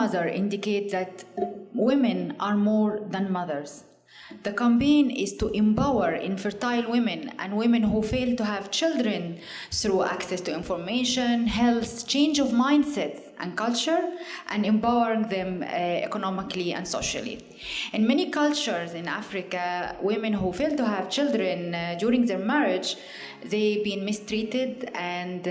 Mother indicate that women are more than mothers. The campaign is to empower infertile women and women who fail to have children through access to information, health, change of mindsets and culture, and empowering them economically and socially. In many cultures in Africa, women who fail to have children during their marriage, they've been mistreated and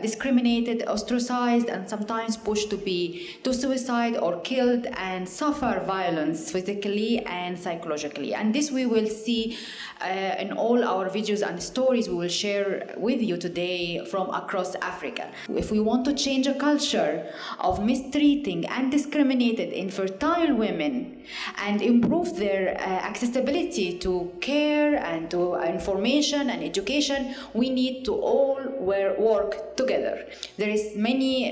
discriminated, ostracized, and sometimes pushed to suicide or killed and suffer violence physically and psychologically. And this we will see in all our videos and stories we will share with you today from across Africa. If we want to change a culture of mistreating and discriminated infertile women and improve their accessibility to care and to information and education, we need to all work together. There is many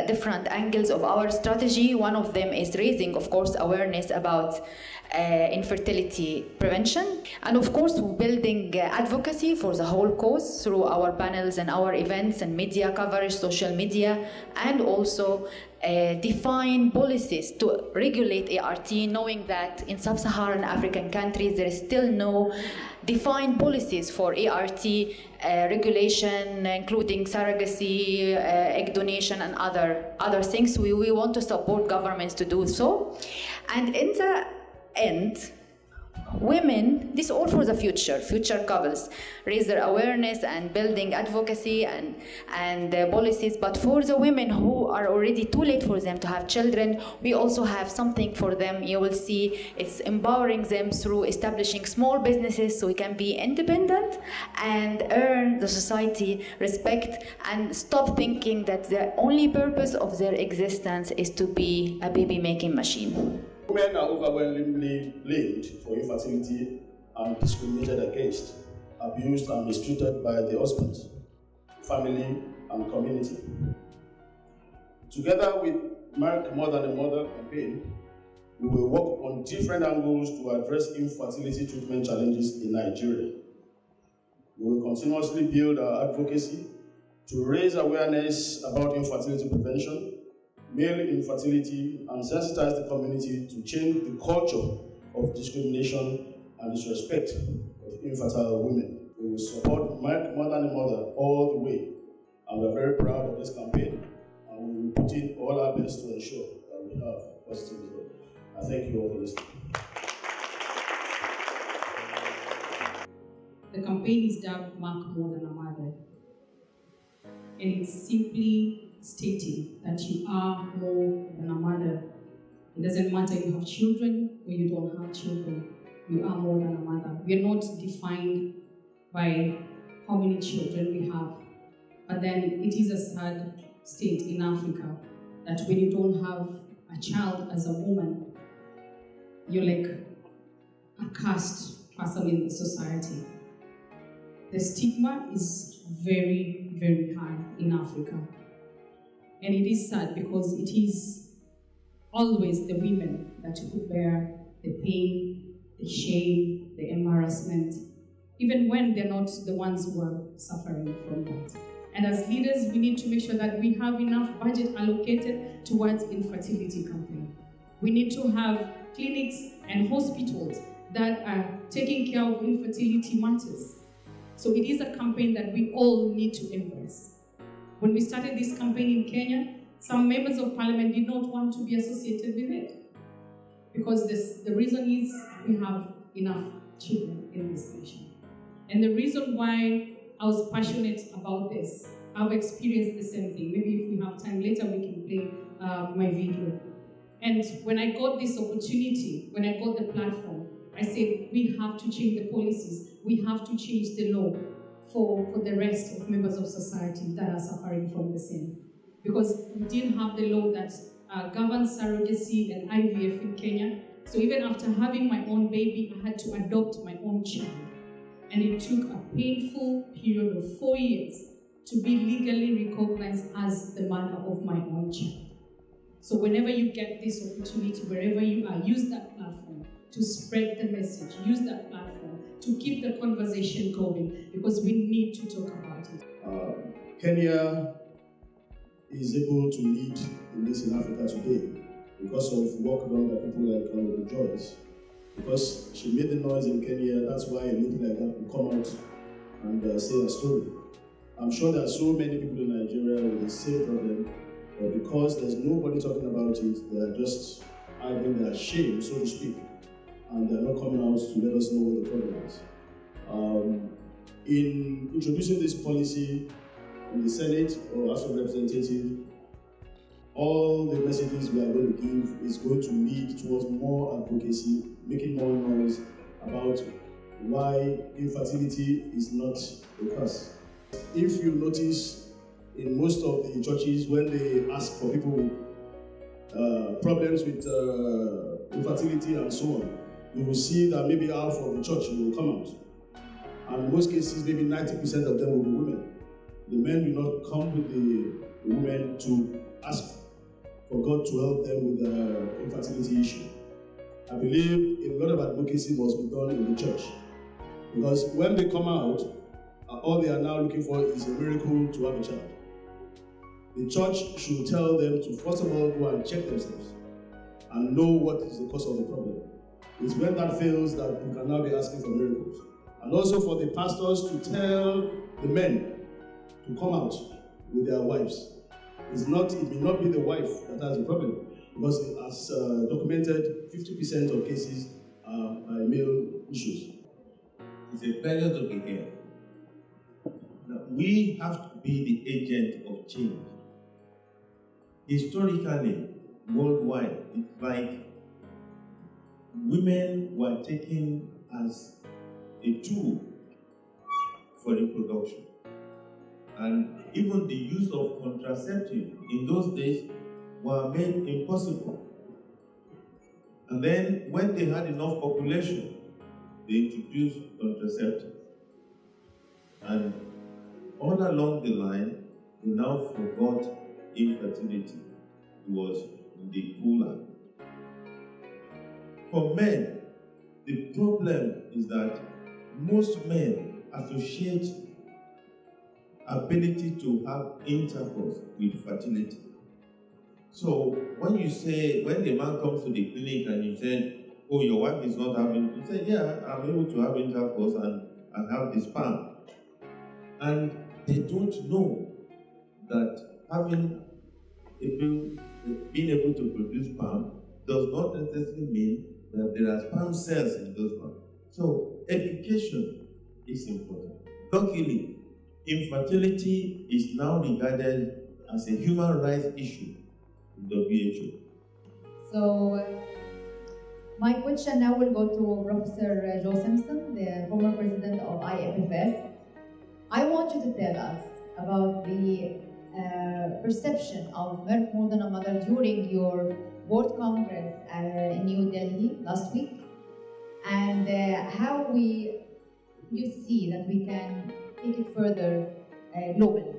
different angles of our strategy. One of them is raising, of course, awareness about infertility prevention, and of course building advocacy for the whole cause through our panels and our events and media coverage, social media, and also define policies to regulate ART, knowing that in sub-Saharan African countries there is still no defined policies for ART regulation, including surrogacy, egg donation, and other things. We want to support governments to do so. And in the end, women, this is all for the future couples, raise their awareness and building advocacy and policies. But for the women who are already too late for them to have children, we also have something for them. You will see it's empowering them through establishing small businesses so we can be independent and earn the society respect and stop thinking that the only purpose of their existence is to be a baby-making machine. Women are overwhelmingly blamed for infertility and discriminated against, abused and mistreated by the husband, family, and community. Together with Merck More Than a Mother campaign, we will work on different angles to address infertility treatment challenges in Nigeria. We will continuously build our advocacy to raise awareness about infertility prevention, male infertility, and sensitize the community to change the culture of discrimination and disrespect of infertile women. We will support Merck More Than a Mother all the way, and we're very proud of this campaign, and we will put in all our best to ensure that we have a positive result. I thank you all for listening. The campaign is dubbed Merck More Than a Mother, and it's simply stating that you are more than a mother. It doesn't matter if you have children or you don't have children, you are more than a mother. We are not defined by how many children we have, but then it is a sad state in Africa that when you don't have a child as a woman, you're like a cursed person in the society. The stigma is very, very high in Africa. And it is sad because it is always the women that who bear the pain, the shame, the embarrassment, even when they're not the ones who are suffering from that. And as leaders, we need to make sure that we have enough budget allocated towards infertility campaign. We need to have clinics and hospitals that are taking care of infertility matters. So it is a campaign that we all need to embrace. When we started this campaign in Kenya, some members of parliament did not want to be associated with it because the reason is we have enough children in this nation. And the reason why I was passionate about this, I've experienced the same thing. Maybe if we have time later, we can play my video. And when I got this opportunity, when I got the platform, I said, we have to change the policies. We have to change the law for the rest of members of society that are suffering from the same. Because we didn't have the law that governs surrogacy and IVF in Kenya. So even after having my own baby, I had to adopt my own child. And it took a painful period of 4 years to be legally recognized as the mother of my own child. So whenever you get this opportunity, wherever you are, use that platform to spread the message, use that platform to keep the conversation going, because we need to talk about it. Kenya is able to lead in this in Africa today. because of work done by people like Joyce. Because she made the noise in Kenya, that's why a lady like that will come out and say a story. I'm sure there are so many people in Nigeria with the same problem, but because there's nobody talking about it, they are just hiding their shame, so to speak, and they're not coming out to let us know what the problem is. In introducing this policy in the Senate or House of Representatives, all the messages we are going to give is going to lead towards more advocacy, making more noise about why infertility is not a curse. If you notice, in most of the churches, when they ask for people with problems with infertility and so on, you will see that maybe half of the church will come out. And in most cases, maybe 90% of them will be women. The men do not come with the women to ask for God to help them with the infertility issue. I believe a lot of advocacy must be done in the church. Because when they come out, all they are now looking for is a miracle to have a child. The church should tell them to first of all go and check themselves and know what is the cause of the problem. It's when that fails that you can now be asking for miracles. And also for the pastors to tell the men to come out with their wives. It may not be the wife that has the problem, because as documented, 50% of cases are male issues. It's a pleasure to be here. Now, we have to be the agent of change. Historically, worldwide, it's like women were taken as a tool for reproduction. And even the use of contraceptive in those days were made impossible. And then when they had enough population, they introduced contraceptive. And all along the line, they now forgot infertility. It was in the cooler. For men, the problem is that most men associate ability to have intercourse with fertility. So when the man comes to the clinic and you say, oh, your wife is not having, you say, yeah, I'm able to have intercourse and I have the sperm. And they don't know that being able to produce sperm does not necessarily mean that there are sperm cells in those sperm. So education is important. Luckily, infertility is now regarded as a human rights issue in WHO. So, my question now will go to Professor Joe Simpson, the former president of IFFS. I want you to tell us about the perception of Merck More Than a Mother during your World Congress in New Delhi last week, and how you see that we can take it further globally.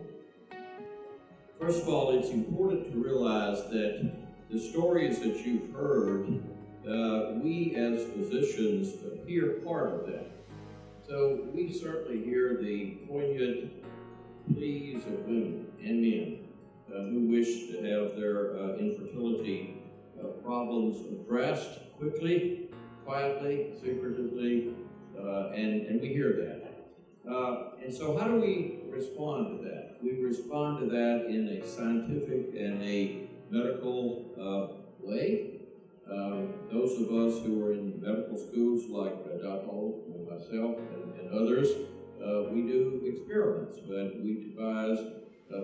First of all, it's important to realize that the stories that you've heard, we as physicians hear part of that. So we certainly hear the poignant pleas of women and men who wish to have their infertility problems addressed quickly, quietly, secretively, and we hear that. And so how do we respond to that? We respond to that in a scientific and a medical way. Those of us who are in medical schools like Dr. Holt and myself and others, we do experiments, but we devise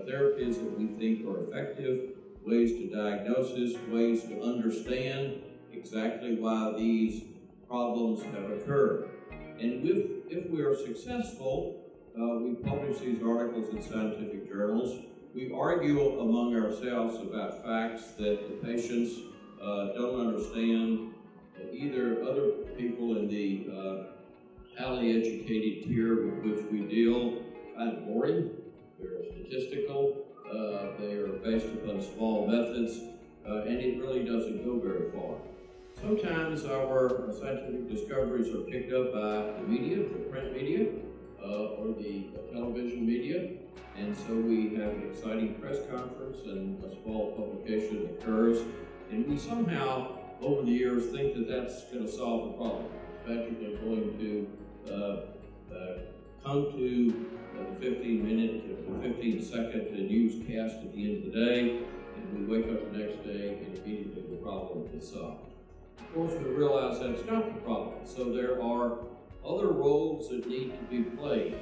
therapies that we think are effective, ways to diagnosis, ways to understand exactly why these problems have occurred. And if we are successful, we publish these articles in scientific journals. We argue among ourselves about facts that the patients don't understand. Either other people in the highly educated tier with which we deal find boring, they're statistical, they are based upon small methods, and it really doesn't go very far. Sometimes our scientific discoveries are picked up by the media, the print media, or the television media, and so we have an exciting press conference and a small publication occurs, And we somehow, over the years, think that that's going to solve the problem. Magically going to come to the 15-minute, the 15-second newscast at the end of the day, and we wake up the next day and immediately the problem is solved. Of course, we realize that's not the problem. So there are other roles that need to be played.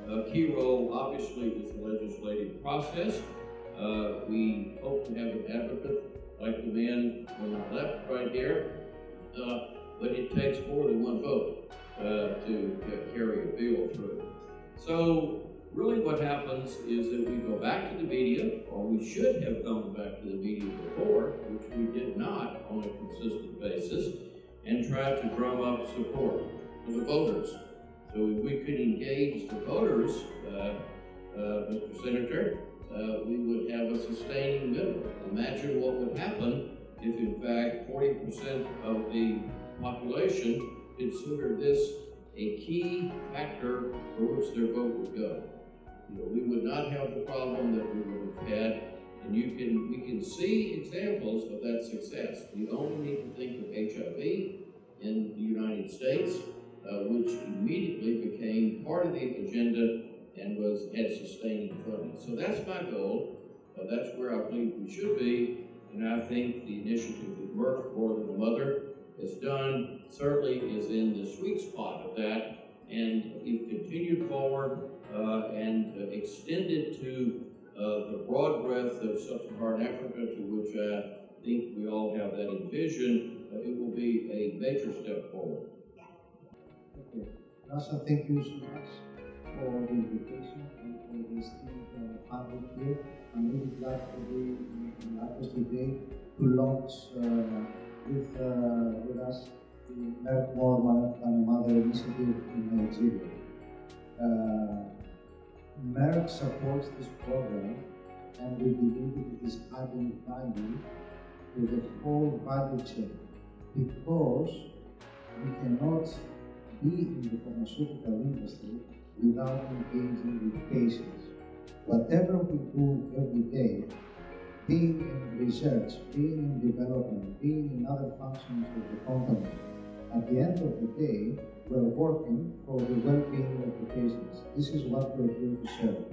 A key role, obviously, is the legislative process. We hope to have an advocate like the man on my left right here, but it takes more than one vote to carry a bill through. So really what happens is that we go back to the media, or we should have gone back to the media before, which we did not on a consistent basis, and tried to drum up support for the voters. So if we could engage the voters, Mr. Senator, we would have a sustaining middle. Imagine what would happen if, in fact, 40% of the population considered this a key factor for which their vote would go. We would not have the problem that we would have had, and we can see examples of that success. We only need to think of HIV in the United States, which immediately became part of the agenda and had sustaining funding. So that's my goal. That's where I believe we should be, and I think the initiative that Merck, More Than a Mother, has done certainly is in the sweet spot of that, and we've continued forward and extended to the broad breadth of sub-Saharan Africa, to which I think we all have that envision. It will be a major step forward. Okay. Rasha, thank you so much for the invitation and for this panel here. I'm really glad to be in Lagos today to launch with us the Merck More Than a Mother initiative in Nigeria. Merck supports this program, and we believe it is adding value to the whole value chain, because we cannot be in the pharmaceutical industry without engaging with patients. Whatever we do every day, being in research, being in development, being in other functions of the company, at the end of the day, we're working for the well-being of the patients. This is what we're here to serve.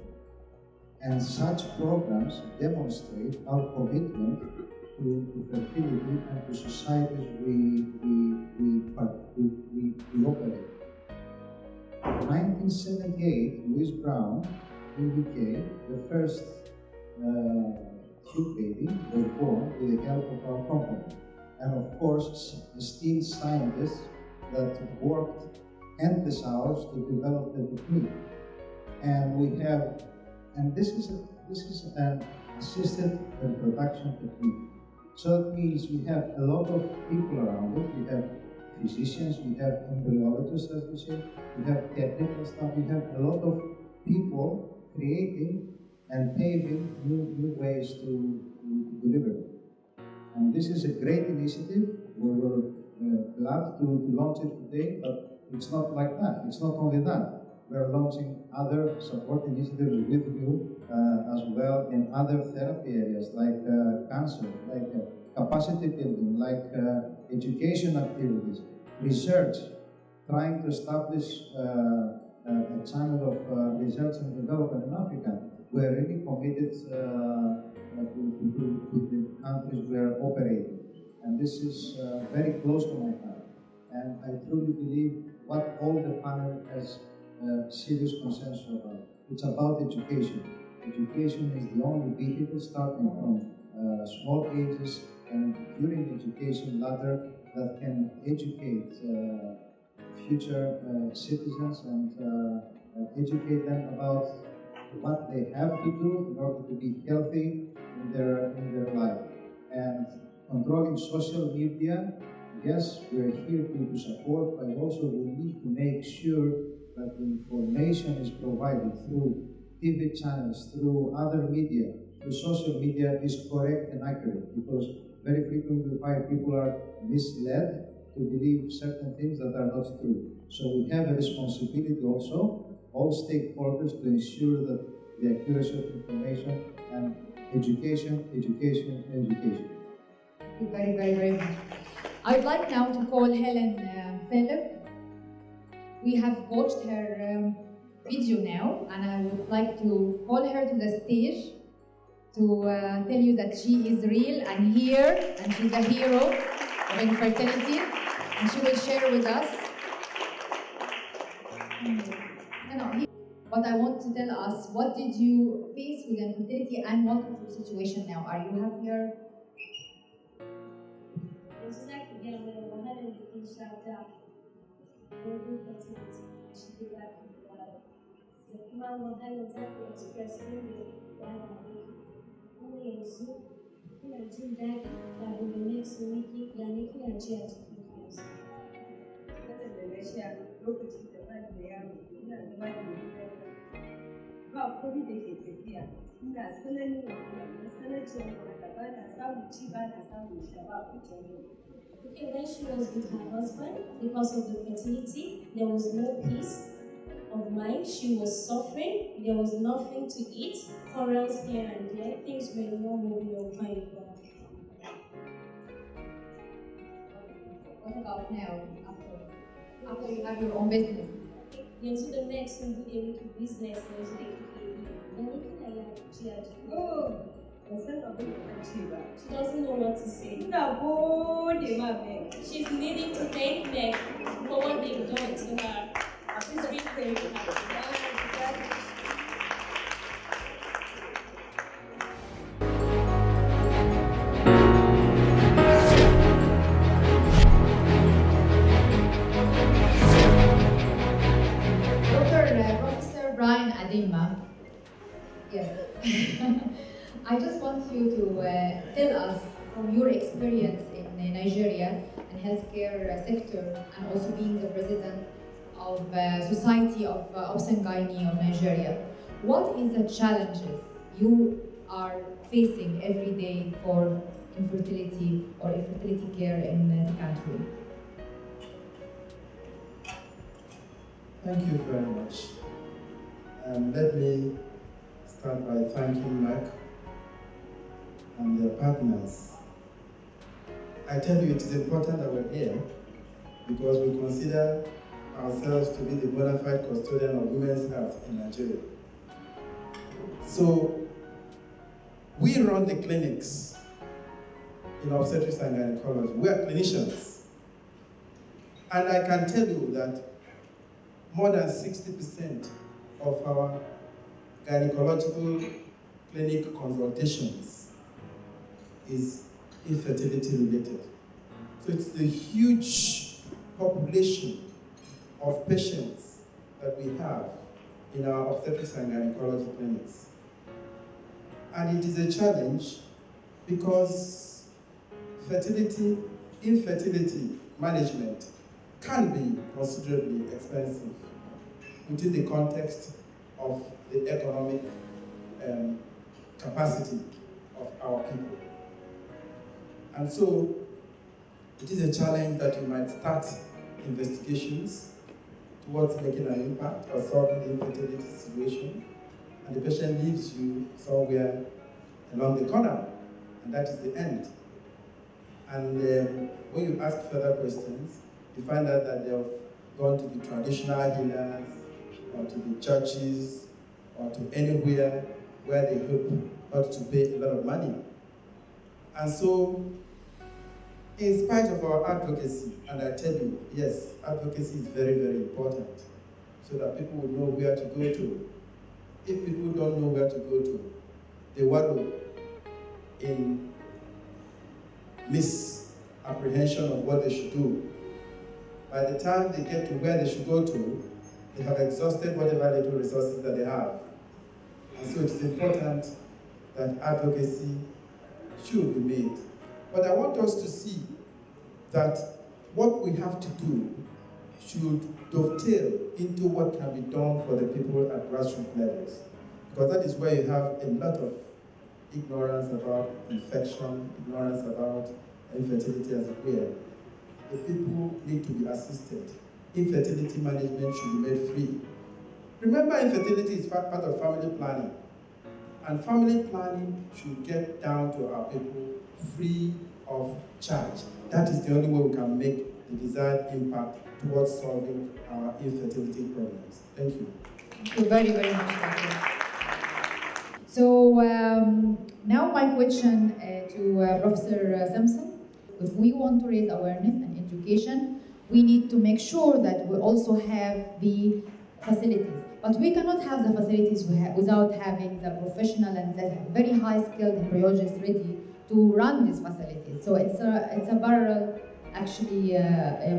And such programs demonstrate our commitment to fertility and to societies we operate. In 1978, Louise Brown in UK, the first tube baby was born with the help of our company. And of course, esteemed scientists that worked endless hours to develop the technique. And this is an assisted reproduction technique. So that means we have a lot of people around it. We have physicians, we have embryologists, as we say, we have technical staff, we have a lot of people creating and paving new ways to deliver. And this is a great initiative. We were glad to launch it today, but it's not like that. It's not only that. We're launching other support initiatives with you as well in other therapy areas like cancer, like capacity building, like education activities, research, trying to establish a channel of research and development in Africa. We're really committed to the countries we're operating. And this is very close to my heart. And I truly believe what all the panel has serious consensus about. It's about education. Education is the only vehicle starting from small ages and during education ladder that can educate future citizens and educate them about what they have to do in order to be healthy in their life. And controlling social media, yes, we're here to support, but also we need to make sure that the information is provided through TV channels, through other media, through social media is correct and accurate, because very frequently we find people are misled to believe certain things that are not true. So we have a responsibility also, all stakeholders, to ensure that the accuracy of information and education, education, education. Thank you very, very, very much. I'd like now to call Helen Philip. We have watched her video now, and I would like to call her to the stage to tell you that she is real and here, and she's a hero of infertility, and she will share with us. But I want to tell us, what did you face with infertility and what is your situation now? Are you happier? ba komai da ke tafiya ina tsananin wahala matsananciyar wahala ba na samun ci ba na samun sha ba kucin yau. Okay, when she was with her husband, because of the fertility, there was no peace of mind. She was suffering. There was nothing to eat. Quarrels here and there. Things were not moving or fine for her. What about now, after you have your own business? Yanzu da Merck sun bude miki business yanzu da kike yi. Yani kina yi jiya. Oh, ban san abin da kan ce ba. She doesn't know what to say. Ina gode ma Merck. She's needing to thank Merck for what they've done to her. She's really very happy. Professor Brian Adima. Yes. I just want you to tell us from your experience in Nigeria and healthcare sector, and also being the president of Society of Obs and Gynae of Nigeria, what is the challenges you are facing every day for infertility or infertility care in the country? Thank you very much. Let me start by thanking Merck and their partners. I tell you, it is important that we're here because we consider ourselves to be the bona fide custodian of women's health in Nigeria. So, we run the clinics in obstetrics and gynecology. We are clinicians. And I can tell you that more than 60% of our gynecological clinic consultations is infertility related. So it's the huge population of patients that we have in our obstetrics and gynecology clinics. And it is a challenge because infertility management can be considerably expensive within the context of the economic capacity of our people. And so it is a challenge that you might start investigations towards making an impact or solving the infertility situation, and the patient leaves you somewhere along the corner, and that is the end. And when you ask further questions, you find out that they have gone to the traditional healers, or to the churches, or to anywhere where they hope not to pay a lot of money. And so, in spite of our advocacy, and I tell you, yes, advocacy is very, very important, so that people will know where to go to. If people don't know where to go to, they wallow in misapprehension of what they should do. By the time they get to where they should go to, they have exhausted whatever little resources that they have. And so it is important that advocacy should be made. But I want us to see that what we have to do should dovetail into what can be done for the people at grassroots levels. Because that is where you have a lot of ignorance about infection, ignorance about infertility as a whole. The people need to be assisted. Infertility management should be made free. Remember, infertility is part of family planning. And family planning should get down to our people free of charge. That is the only way we can make the desired impact towards solving our infertility problems. Thank you. Thank you very, very much, Doctor. So now my question to Professor Simpson. If we want to raise awareness and education, we need to make sure that we also have the facilities. But we cannot have the facilities without having the professional and the very high skilled embryologists ready to run these facilities. So it's a parallel actually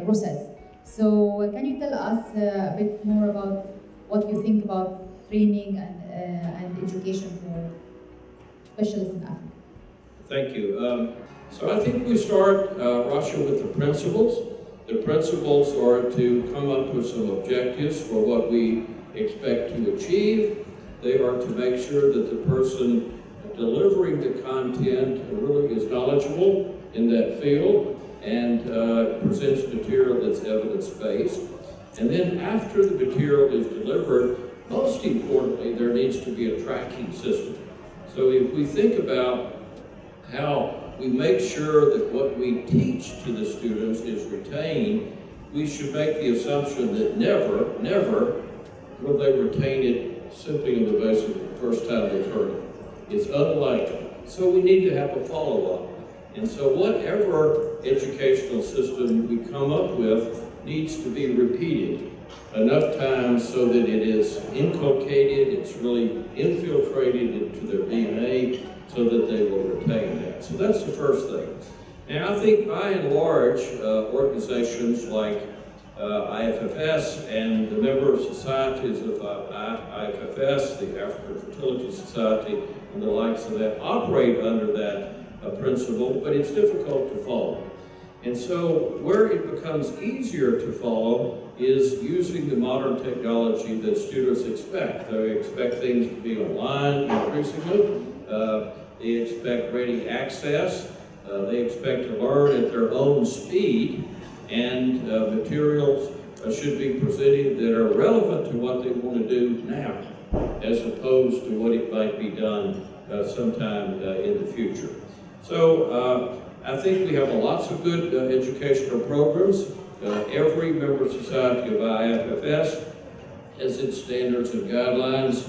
process. So can you tell us a bit more about what you think about training and education for specialists in Africa? Thank you. So I think we start, Rasha, with the principles. The principles are to come up with some objectives for what we expect to achieve. They are to make sure that the person delivering the content really is knowledgeable in that field and presents material that's evidence-based. And then after the material is delivered, most importantly, there needs to be a tracking system. So if we think about how we make sure that what we teach to the students is retained, we should make the assumption that never will they retain it simply on the basis of the first time they've heard it. It's unlikely. So we need to have a follow-up. And so whatever educational system we come up with needs to be repeated enough times so that it is inculcated, it's really infiltrated into their DNA so that they will retain that. So that's the first thing. Now I think by and large, organizations like IFFS and the member societies of IFFS, the African Fertility Society, and the likes of that operate under that principle, but it's difficult to follow. And so where it becomes easier to follow is using the modern technology that students expect. They expect things to be online increasingly. They expect ready access. They expect to learn at their own speed, and materials should be presented that are relevant to what they want to do now, as opposed to what it might be done sometime in the future. So I think we have lots of good educational programs. Every member society of IFFS has its standards and guidelines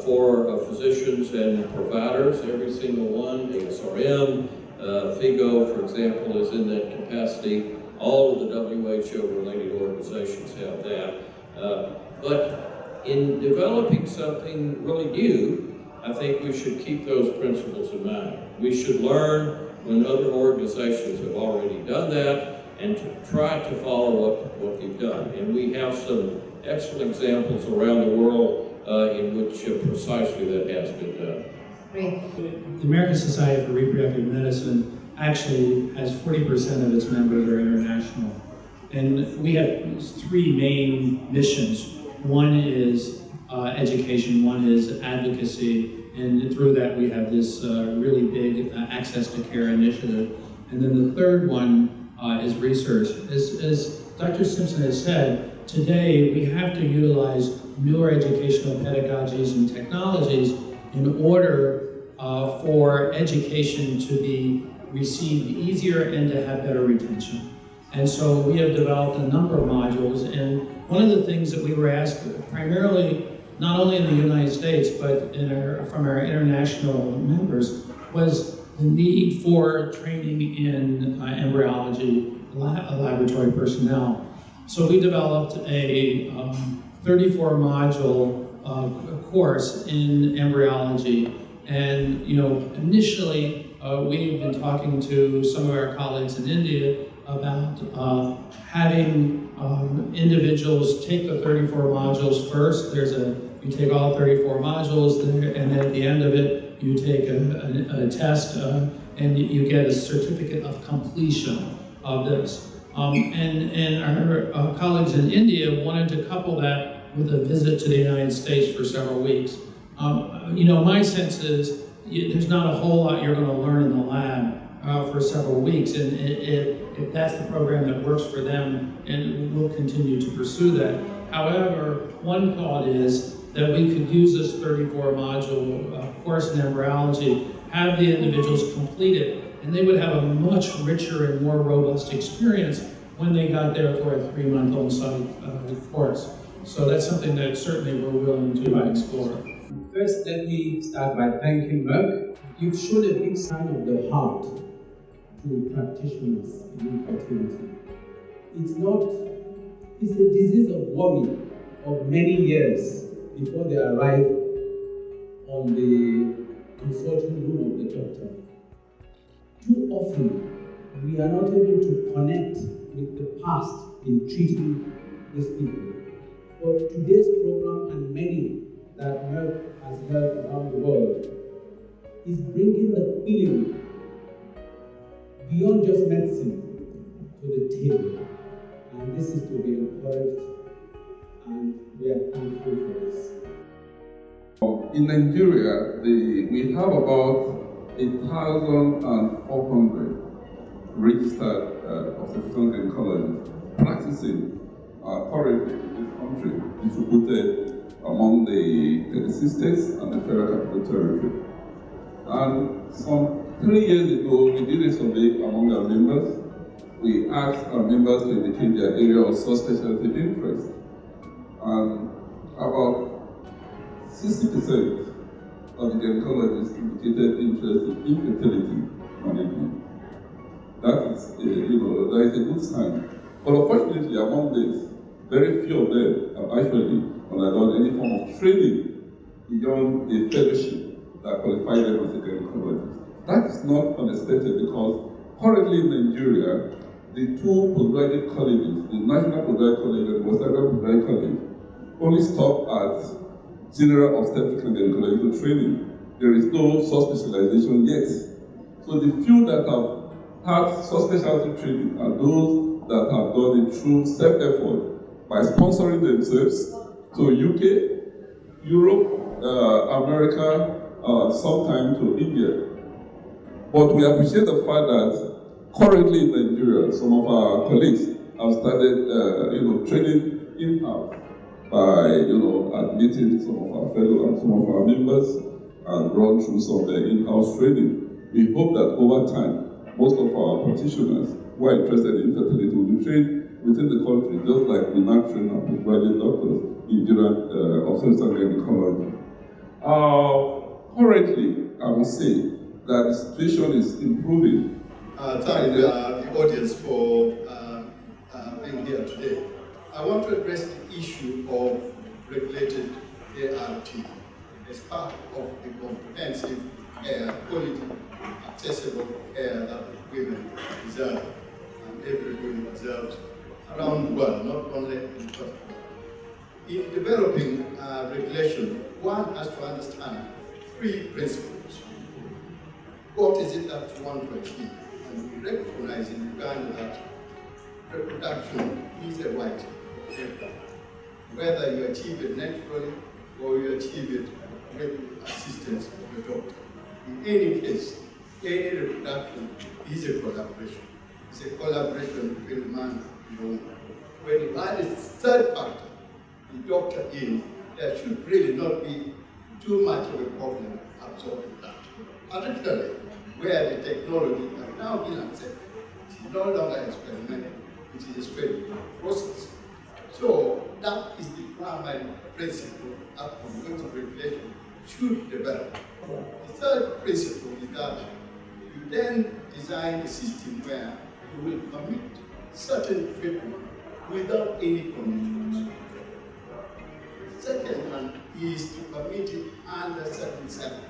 for physicians and providers. Every single one, ASRM, FIGO, for example, is in that capacity. All of the WHO-related organizations have that. But in developing something really new, I think we should keep those principles in mind. We should learn when other organizations have already done that and to try to follow what they've done. And we have some excellent examples around the world in which precisely that has been done. Great. The American Society for Reproductive Medicine actually has 40% of its members are international. And we have three main missions. One is education, one is advocacy, and through that we have this really big access to care initiative. And then the third one is research. As Dr. Simpson has said, today we have to utilize newer educational pedagogies and technologies in order for education to be received easier and to have better retention. And so we have developed a number of modules, and one of the things that we were asked primarily, not only in the United States, but from our international members, was the need for training in embryology laboratory personnel. So we developed a 34-module course in embryology, and initially we've been talking to some of our colleagues in India about having individuals take the 34 modules first. You take all 34 modules, and then at the end of it, you take a test, and you get a certificate of completion of this. And our colleagues in India wanted to couple that with a visit to the United States for several weeks. My sense is there's not a whole lot you're going to learn in the lab for several weeks, and if that's the program that works for them, and we'll continue to pursue that. However, one thought is that we could use this 34-module course in embryology, have the individuals complete it, and they would have a much richer and more robust experience when they got there for a 3-month on-site course. So that's something that certainly we're willing to explore. First, let me start by thanking Merck. You've shown a big sign of the heart to practitioners in infertility. It's a disease of worry of many years before they arrive on the consulting room of the doctor. Too often, we are not able to connect with the past in treating these people. But today's program and many that Merck has held around the world is bringing the feeling beyond just medicine to the table. And this is to be encouraged, and we are thankful for this. In Nigeria, we have about 1,400 registered obstetrical gynecologists practicing currently in this country, distributed among the 36 states and the Federal Capital Territory. And some 3 years ago, we did a survey among our members. We asked our members to indicate their area of subspecialty interest. And about 60% of the gynecologists indicated interest in infertility management. That is, that is a good sign. But unfortunately, among this, very few of them have actually undergone any form of training beyond a fellowship that qualifies them as a gynecologist. That is not unexpected because currently in Nigeria, the two postgraduate colleges, the National Postgraduate College and the West African Postgraduate College, only stop at general obstetric and gynecological training. There is no subspecialization yet. So the few that have had subspecialty training are those that have done it through self-effort by sponsoring themselves to UK, Europe, America, sometime to India. But we appreciate the fact that currently in Nigeria, some of our colleagues have started, training in-house by, admitting some of our fellow and some of our members and run through some of the in-house training. We hope that over time, most of our practitioners who are interested in infertility will be trained within the country, just like we now train our postgraduate doctors in general obstetrics and gynecology. Currently, I must say that the situation is improving. Thank the audience for being here today. I want to address the issue of regulated ART as part of the comprehensive care, quality, accessible care that women deserve and everybody deserves around the world, not only in the first world. In developing regulation, one has to understand 3 principles. What is it that you want to achieve? And we recognize in Uganda that reproduction is a right for everyone. Whether you achieve it naturally or you achieve it with assistance of a doctor. In any case, any reproduction is a collaboration. It's a collaboration between man and woman. When you add a third factor, the doctor in, there should really not be too much of a problem absorbing that. Particularly where the technology has now been accepted. It is no longer experimental, it is a straight process. So that is the primary principle upon which regulation should develop. The third principle is that you then design a system where you will permit certain treatment without any conditions. The second one is to permit it under certain circumstances.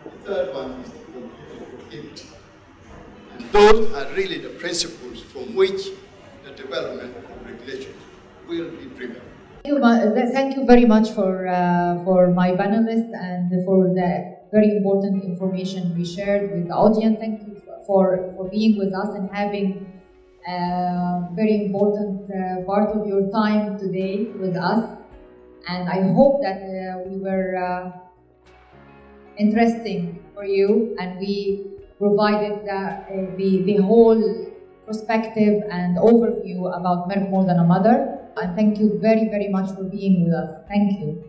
The third one is to completely prohibit. And those are really the principles from which the development of regulations will be driven. Thank you very much for my panelists and for the very important information we shared with the audience. Thank you for being with us and having a very important part of your time today with us. And I hope that we were interesting for you and we provided the whole perspective and overview about Merck More Than a Mother. And thank you very, very much for being with us. Thank you.